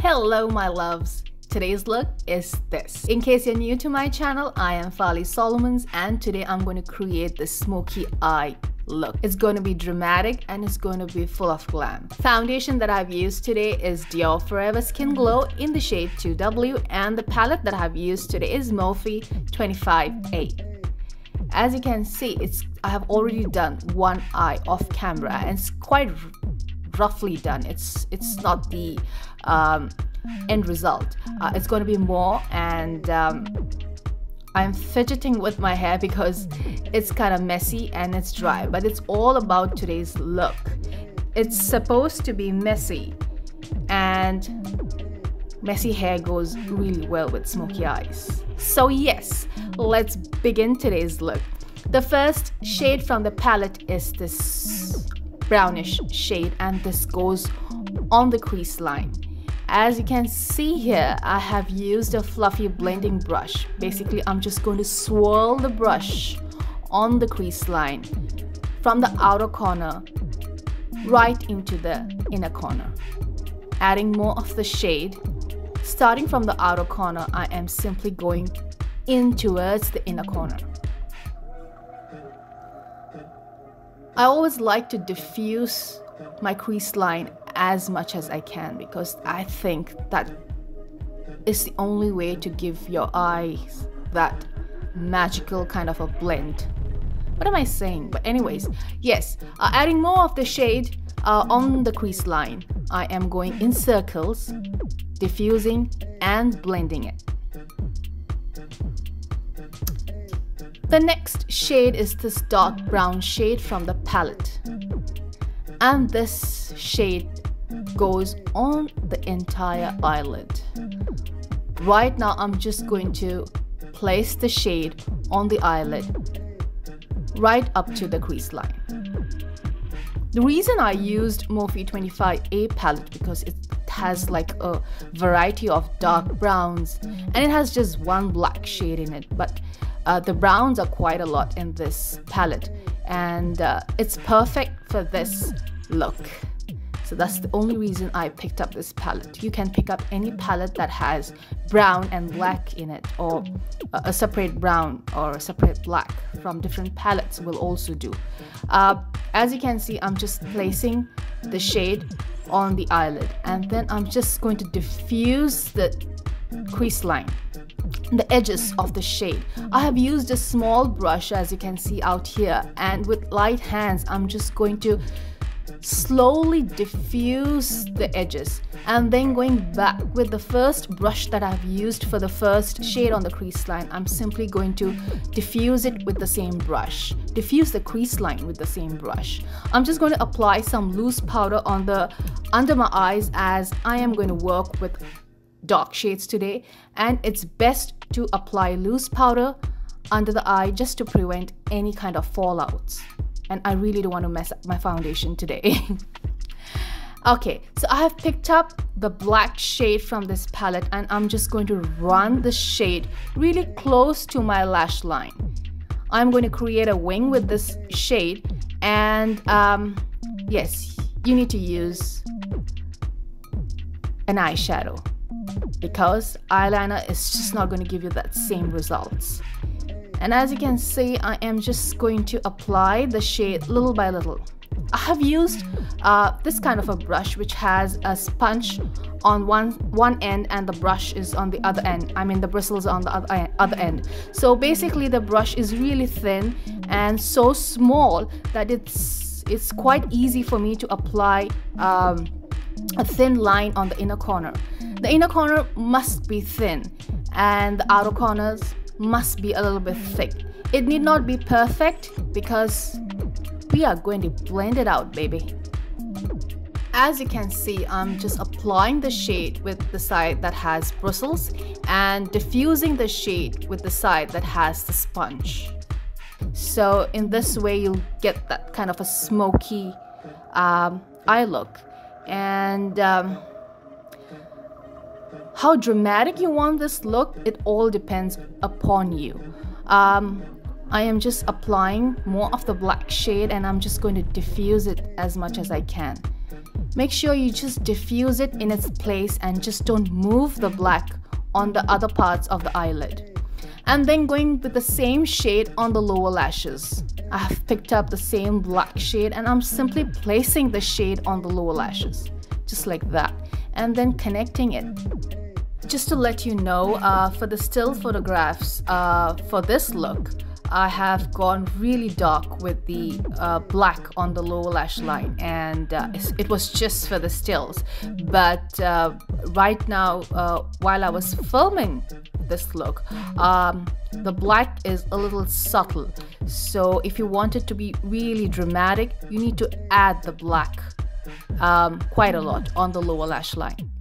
Hello my loves, today's look is this. In case you're new to my channel, I am Farlie Solomons and today I'm going to create the smoky eye look. It's going to be dramatic and it's going to be full of glam. Foundation that I've used today is Dior Forever Skin Glow in the shade 2W, and the palette that I've used today is Morphe 25A. As you can see, I have already done one eye off camera and it's quite roughly done. It's not the end result. It's going to be more, and I'm fidgeting with my hair because it's kind of messy and it's dry, but it's all about today's look. It's supposed to be messy, and messy hair goes really well with smoky eyes. So yes, let's begin today's look. The first shade from the palette is this brownish shade, and this goes on the crease line. As you can see here, I have used a fluffy blending brush. Basically, I'm just going to swirl the brush on the crease line from the outer corner right into the inner corner, adding more of the shade. Starting from the outer corner, I am simply going in towards the inner corner. I always like to diffuse my crease line as much as I can because I think that is the only way to give your eyes that magical kind of a blend. What am I saying? But anyways, yes, adding more of the shade on the crease line. I am going in circles, diffusing and blending it. The next shade is this dark brown shade from the palette, and this shade goes on the entire eyelid. Right now I'm just going to place the shade on the eyelid right up to the crease line. The reason I used Morphe 25A palette because it has like a variety of dark browns and it has just one black shade in it, but the browns are quite a lot in this palette, and it's perfect for this look. So that's the only reason I picked up this palette. You can pick up any palette that has brown and black in it, or a separate brown or a separate black from different palettes will also do. As you can see, I'm just placing the shade on the eyelid, and then I'm just going to diffuse the crease line, the edges of the shade. I have used a small brush, as you can see out here, and with light hands I'm just going to slowly diffuse the edges, and then going back with the first brush that I've used for the first shade on the crease line. I'm simply going to diffuse it with the same brush, diffuse the crease line with the same brush. I'm just going to apply some loose powder on the under my eyes, as I am going to work with dark shades today, and it's best to apply loose powder under the eye just to prevent any kind of fallouts, and I really don't want to mess up my foundation today. Okay, so I have picked up the black shade from this palette, and I'm just going to run the shade really close to my lash line. I'm going to create a wing with this shade, and yes, you need to use an eyeshadow because eyeliner is just not going to give you that same results. And as you can see, I am just going to apply the shade little by little. I have used this kind of a brush which has a sponge on one end and the brush is on the other end. I mean the bristles are on the other end. So basically the brush is really thin and so small that it's quite easy for me to apply a thin line on the inner corner. The inner corner must be thin and the outer corners must be a little bit thick. It need not be perfect because we are going to blend it out, baby. As you can see, I'm just applying the shade with the side that has bristles and diffusing the shade with the side that has the sponge. So in this way you'll get that kind of a smoky eye look. And how dramatic you want this look, it all depends upon you. I am just applying more of the black shade and I'm just going to diffuse it as much as I can. Make sure you just diffuse it in its place and just don't move the black on the other parts of the eyelid. And then going with the same shade on the lower lashes. I have picked up the same black shade and I'm simply placing the shade on the lower lashes, just like that, and then connecting it. Just to let you know, for the still photographs for this look, I have gone really dark with the black on the lower lash line, and it was just for the stills. But right now, while I was filming this look, the black is a little subtle. So if you want it to be really dramatic, you need to add the black quite a lot on the lower lash line.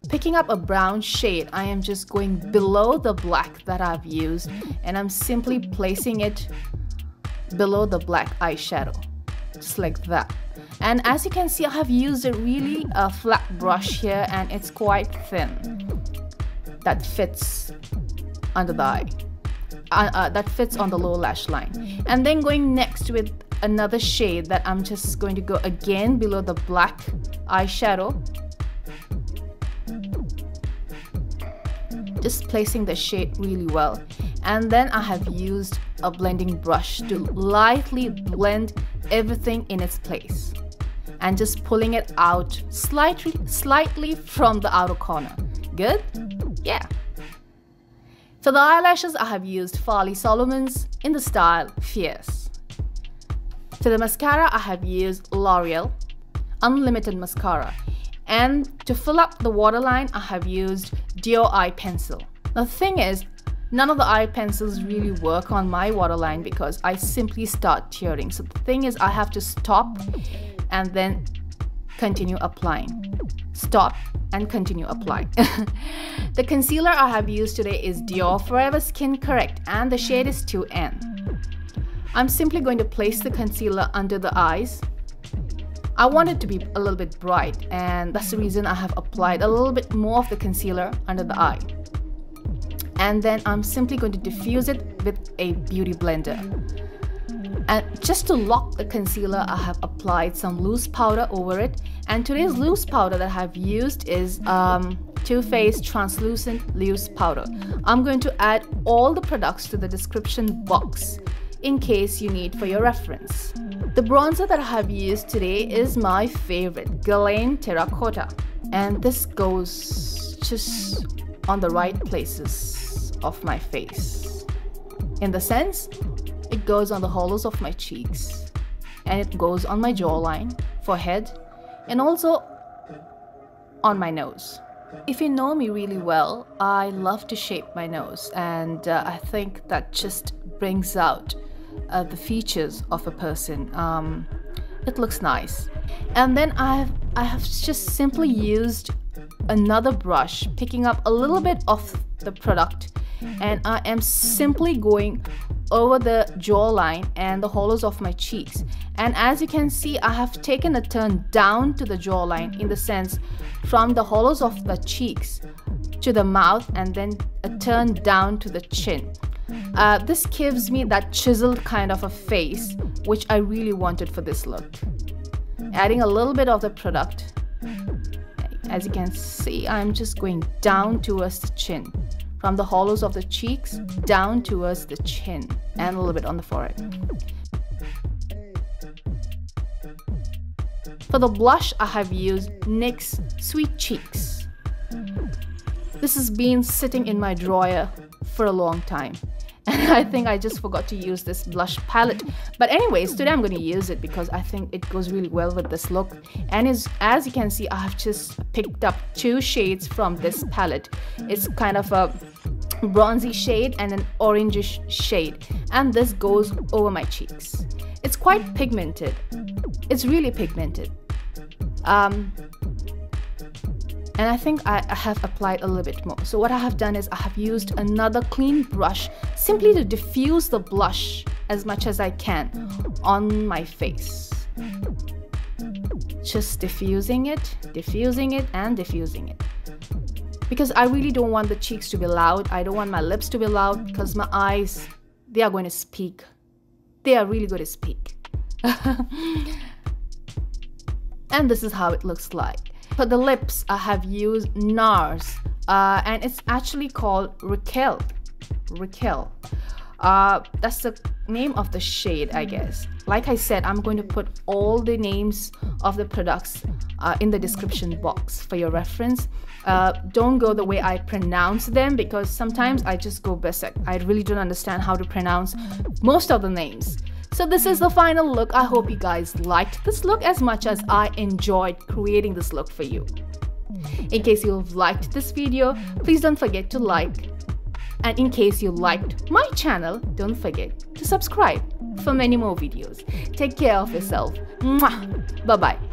Picking up a brown shade, I am just going below the black that I've used, and I'm simply placing it below the black eyeshadow, just like that. And as you can see, I have used a really flat brush here, and it's quite thin. That fits under the eye. That fits on the lower lash line. And then going next with another shade that I'm just going to go again below the black eyeshadow. Just placing the shade really well. And then I have used a blending brush to lightly blend everything in its place. And just pulling it out slightly from the outer corner. Good? Yeah. For the eyelashes, I have used Farlie Solomon's in the style Fierce. For the mascara, I have used L'Oreal Unlimited Mascara. And to fill up the waterline, I have used Dior eye pencil. The thing is, none of the eye pencils really work on my waterline because I simply start tearing. So the thing is, I have to stop and then continue applying. Stop and continue applying. The concealer I have used today is Dior Forever Skin Correct, and the shade is 2N. I'm simply going to place the concealer under the eyes. I want it to be a little bit bright, and that's the reason I have applied a little bit more of the concealer under the eye. And then I'm simply going to diffuse it with a beauty blender. And just to lock the concealer, I have applied some loose powder over it. And today's loose powder that I have used is Too Faced Translucent Loose Powder. I'm going to add all the products to the description box in case you need for your reference. The bronzer that I have used today is my favorite, Guerlain Teracotta. And this goes just on the right places of my face. In the sense, it goes on the hollows of my cheeks, and it goes on my jawline, forehead, and also on my nose. If you know me really well, I love to shape my nose, and I think that just brings out the features of a person. It looks nice. And then I have just simply used another brush, picking up a little bit of the product, and I am simply going over the jawline and the hollows of my cheeks. And as you can see, I have taken a turn down to the jawline, in the sense from the hollows of the cheeks to the mouth, and then a turn down to the chin. This gives me that chiseled kind of a face, which I really wanted for this look. Adding a little bit of the product. As you can see, I'm just going down towards the chin. From the hollows of the cheeks down towards the chin, and a little bit on the forehead. For the blush, I have used NYX Sweet Cheeks. This has been sitting in my drawer for a long time, and I think I just forgot to use this blush palette. But anyways, today I'm going to use it because I think it goes really well with this look. And as you can see, I have just picked up 2 shades from this palette. It's kind of a bronzy shade and an orangish shade, and this goes over my cheeks. It's quite pigmented. It's really pigmented. And I think I have applied a little bit more. So what I have done is I have used another clean brush simply to diffuse the blush as much as I can on my face. Just diffusing it, and diffusing it. Because I really don't want the cheeks to be loud. I don't want my lips to be loud, because my eyes, they are going to speak. They are really going to speak. and this is how it looks like. For the lips, I have used Nars, and it's actually called Raquel. That's the name of the shade, I guess. Like I said, I'm going to put all the names of the products in the description box for your reference. Don't go the way I pronounce them, because sometimes I just go basic. I really don't understand how to pronounce most of the names. So this is the final look. I hope you guys liked this look as much as I enjoyed creating this look for you. In case you've liked this video, please don't forget to like. And in case you liked my channel, don't forget to subscribe for many more videos. Take care of yourself. Mwah! Bye-bye.